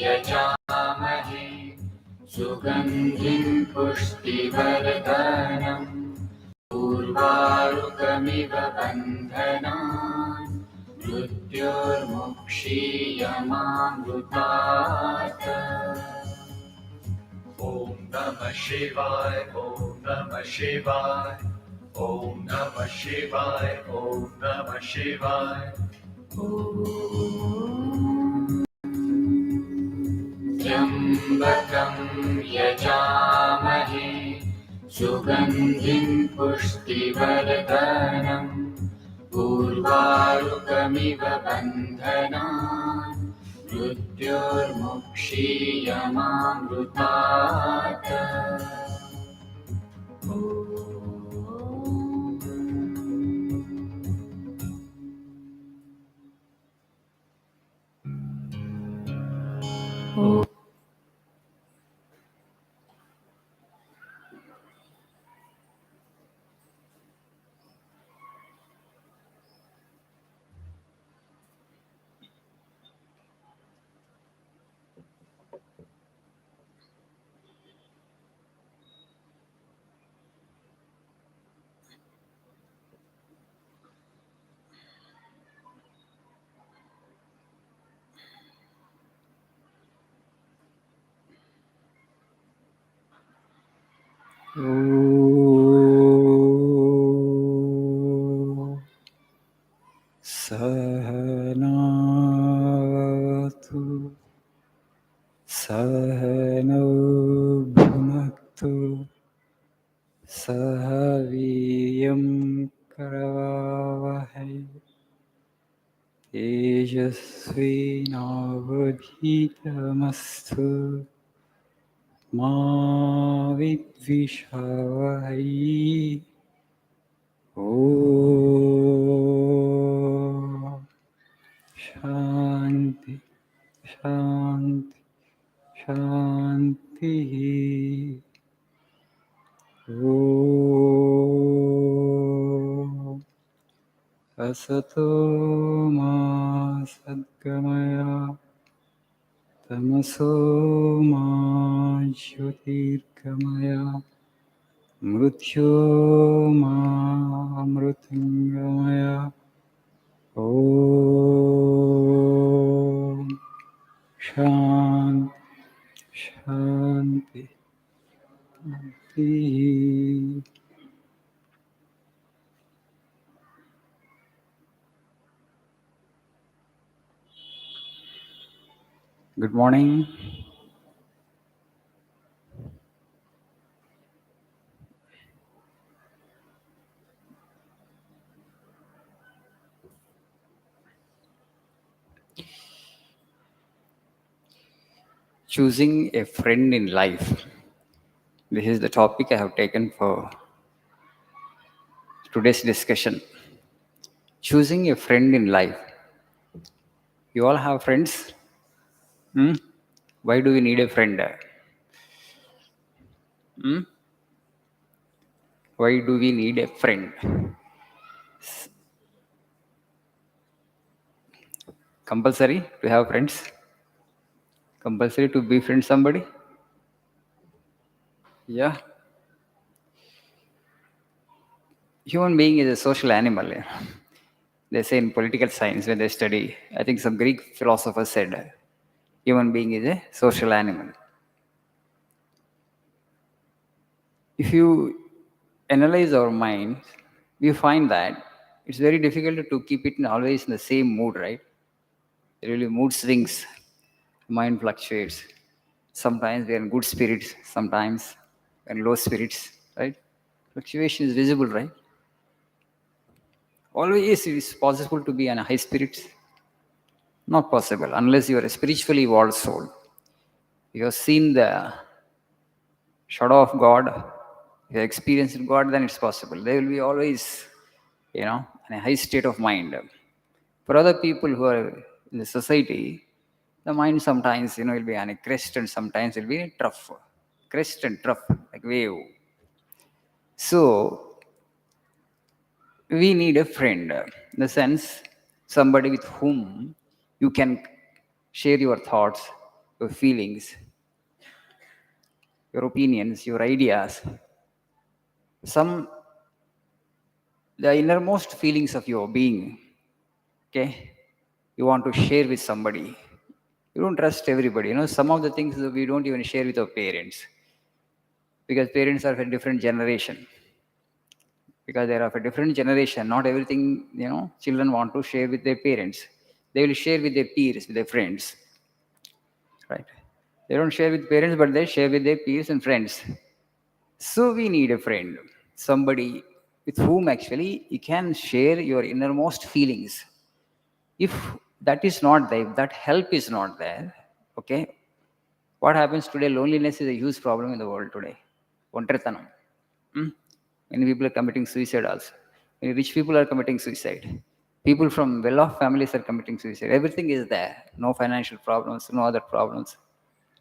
यजामहे सुगन्धिं पुष्टिवर्धनम् उर्वारुकमिव बन्धनान् मृत्योर्मुक्षीयमामृतात्। Om Namah Shivaya, Om Namah Shivaya, Om Namah Shivaya, Om Namah Shivaya. Trambakam yajamahe sugandhim pushtivardhanam urvarukamiva bandhanan mृत्योर्मुक्षीयमामृतात्। Sahanatu Sahano Bhunaktu Sahaviyam Karavahai Tejasvi Navadhitamastu Ma Vidvishavahai. Om Shanti Shanti Shanti. Om Asato Ma Sadgamaya Tamaso Ma Jyotirgamaya Mrityoma Amritangamaya. Om Shanti Shanti Shanti. Good morning. Choosing a friend in life. This is the topic I have taken for today's discussion. Choosing a friend in life. You all have friends? Why do we need a friend? Why do we need a friend? Compulsory to have friends? Compulsory to befriend somebody? Yeah. Human being is a social animal. They say in political science when they study, I think some Greek philosopher said, human being is a social animal. If you analyze our mind, we find that it's very difficult to keep it always in the same mood, right? Really mood swings, mind fluctuates. Sometimes we are in good spirits, sometimes we are in low spirits, right? Fluctuation is visible, right? Always it is possible to be in a high spirits. Not possible unless you are a spiritually evolved soul. You have seen the shadow of God, you have experienced God, then it's possible. They will be always, in a high state of mind. For other people who are in the society, the mind sometimes, will be on a crest and sometimes it will be a trough. Crest and trough, like wave. So, we need a friend, in the sense, somebody with whom you can share your thoughts, your feelings, your opinions, your ideas, some the innermost feelings of your being. Okay, you want to share with somebody. You don't trust everybody. Some of the things that we don't even share with our parents because parents are of a different generation. Because they are of a different generation, not everything children want to share with their parents. They will share with their peers, with their friends, right? They don't share with parents, but they share with their peers and friends. So we need a friend, somebody with whom actually you can share your innermost feelings. If that is not there, if that help is not there, okay, what happens today? Loneliness is a huge problem in the world today. Ontartanam. Many people are committing suicide also. Many rich people are committing suicide. People from well-off families are committing suicide. Everything is there. No financial problems, no other problems,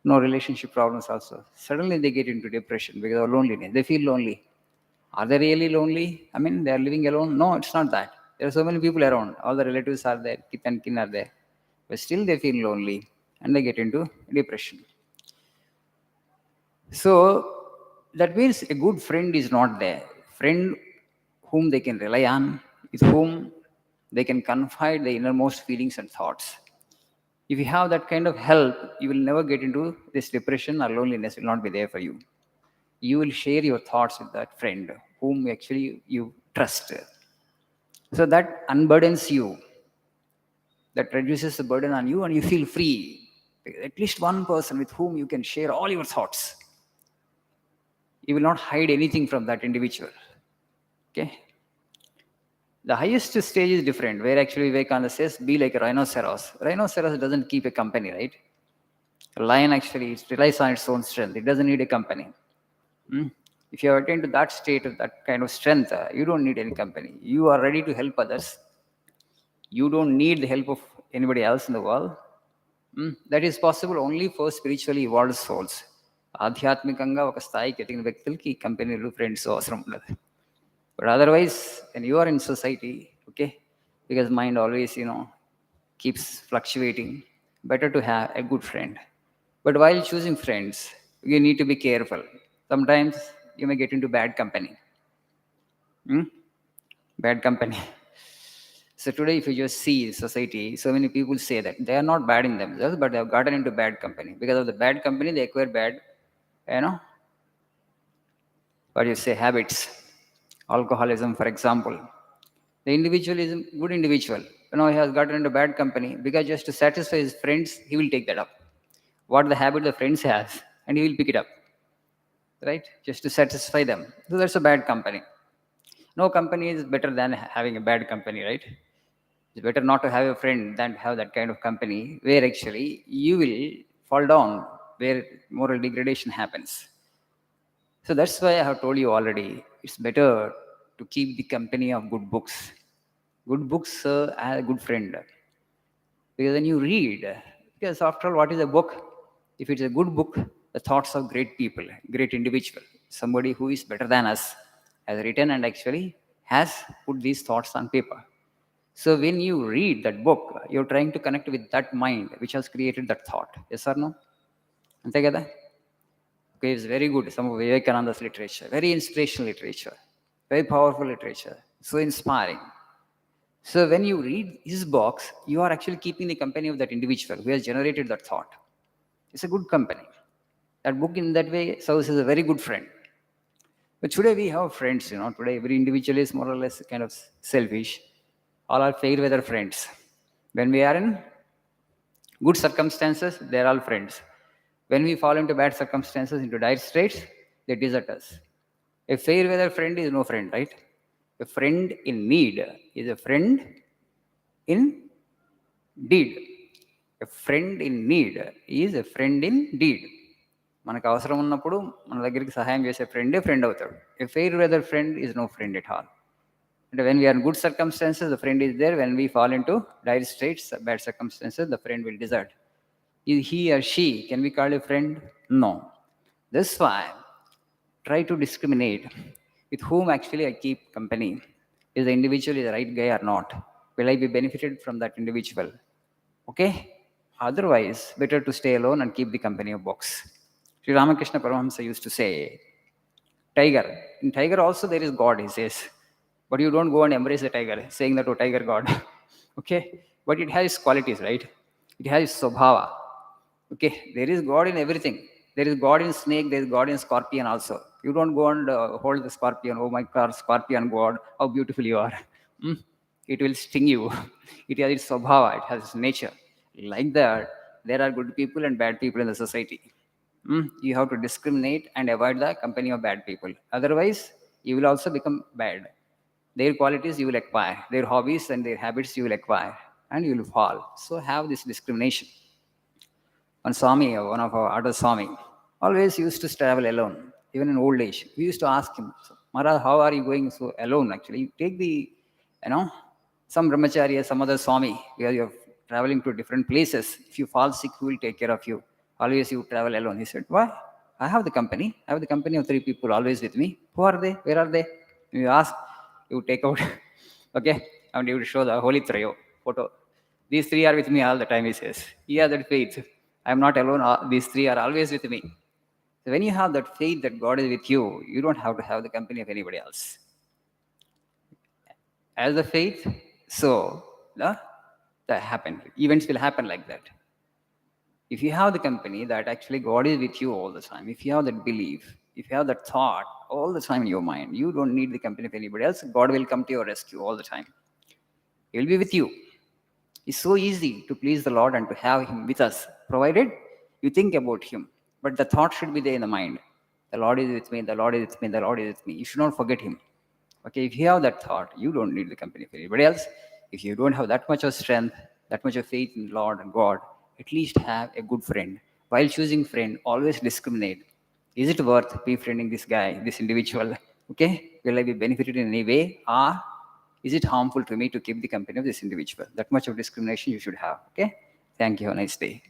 no relationship problems also. Suddenly they get into depression because of loneliness. They feel lonely. Are they really lonely? I mean, they are living alone? No, it's not that. There are so many people around. All the relatives are there, kith and kin are there. But still they feel lonely and they get into depression. So that means a good friend is not there. Friend whom they can rely on, with whom they can confide the innermost feelings and thoughts. If you have that kind of help, you will never get into this depression or loneliness will not be there for you. You will share your thoughts with that friend whom actually you trust. So that unburdens you, that reduces the burden on you, and you feel free. At least one person with whom you can share all your thoughts. You will not hide anything from that individual. Okay? The highest stage is different, where actually Vivekananda says, be like a rhinoceros. Rhinoceros doesn't keep a company, right? A lion actually relies on its own strength. It doesn't need a company. If you attain to that state of that kind of strength, you don't need any company. You are ready to help others. You don't need the help of anybody else in the world. That is possible only for spiritually evolved souls. ఆధ్యాత్మికంగా ఒక స్థాయికి ఎదిగిన వ్యక్తులకి కంపెనీలు friends అవసరం ఉండదు. But otherwise, when you are in society, okay, because mind always, keeps fluctuating, better to have a good friend. But while choosing friends, you need to be careful. Sometimes you may get into bad company. Bad company. So today, if you just see society, so many people say that they are not bad in themselves, but they have gotten into bad company. Because of the bad company, they acquire bad, what do you say, habits. Alcoholism, for example. The individual is a good individual. He has gotten into bad company because just to satisfy his friends, he will take that up. What the habit the friends has, and he will pick it up. Right? Just to satisfy them. So that's a bad company. No company is better than having a bad company, right? It's better not to have a friend than to have that kind of company where actually you will fall down, where moral degradation happens. So that's why I have told you already, it's better to keep the company of good books. Good books are a good friend. Because when you read, because after all, what is a book? If it's a good book, the thoughts of great people, great individual, somebody who is better than us, has written and actually has put these thoughts on paper. So when you read that book, you're trying to connect with that mind which has created that thought. Yes or no? Ante kada? Okay, it's very good. Some of Vivekananda's literature, very inspirational literature, very powerful literature, so inspiring. So when you read his books, you are actually keeping the company of that individual who has generated that thought. It's a good company. That book in that way serves as a very good friend. But today we have friends, today every individual is more or less kind of selfish. All are fair weather friends. When we are in good circumstances, they're all friends. When we fall into bad circumstances, into dire straits, they desert us. A fair weather friend is no friend, right? A friend in need is a friend in deed. A friend in need is a friend in deed. మనకు అవసరం ఉన్నప్పుడు మన దగ్గరికి సహాయం చేసే ఫ్రెండే friend అవుతాడు. A fair weather friend is no friend at all. And when we are in good circumstances, the friend is there. When we fall into dire straits, bad circumstances, the friend will desert. Is he or she, can we call a friend? No. That's why try to discriminate with whom actually I keep company. Is the individual is the right guy or not? Will I be benefited from that individual? Okay? Otherwise, better to stay alone and keep the company of books. Sri Ramakrishna Paramahamsa used to say, tiger. In tiger also there is God, he says. But you don't go and embrace the tiger, saying that, oh, tiger God. Okay? But it has qualities, right? It has Swabhava. Okay? There is God in everything. There is God in snake, there is God in scorpion also. You don't go and hold the scorpion, oh my God, scorpion God, how beautiful you are. Hmm? It will sting you. It has its Swabhava, it has its nature. Like that, there are good people and bad people in the society. You have to discriminate and avoid the company of bad people. Otherwise, you will also become bad. Their qualities you will acquire, their hobbies and their habits you will acquire, and you will fall. So have this discrimination. One Swami, one of our other Swami, always used to travel alone, even in old age. We used to ask him, Maharaj, how are you going so alone actually? You take the, some brahmacharya, some other Swami, where you're traveling to different places. If you fall sick, who will take care of you? Always you travel alone. He said, why? I have the company. I have the company of 3 people always with me. Who are they? Where are they? You ask, you take out, okay, and you will show the Holy Trayo photo. These 3 are with me all the time, he says. He has that faith. I am not alone. These 3 are always with me. So when you have that faith that God is with you, you don't have to have the company of anybody else. As the faith, so that happened. Events will happen like that. If you have the company that actually God is with you all the time, if you have that belief, if you have that thought all the time in your mind, you don't need the company of anybody else. God will come to your rescue all the time. He will be with you. It's so easy to please the Lord and to have Him with us, provided you think about Him. But the thought should be there in the mind. The Lord is with me, the Lord is with me, the Lord is with me. You should not forget Him. Okay, if you have that thought, you don't need the company of anybody else. If you don't have that much of strength, that much of faith in Lord and God, at least have a good friend. While choosing friend, always discriminate. Is it worth befriending this guy, this individual? Okay, will I be benefited in any way? Or is it harmful to me to keep the company of this individual? That much of discrimination you should have. Okay, thank you. Have a nice day.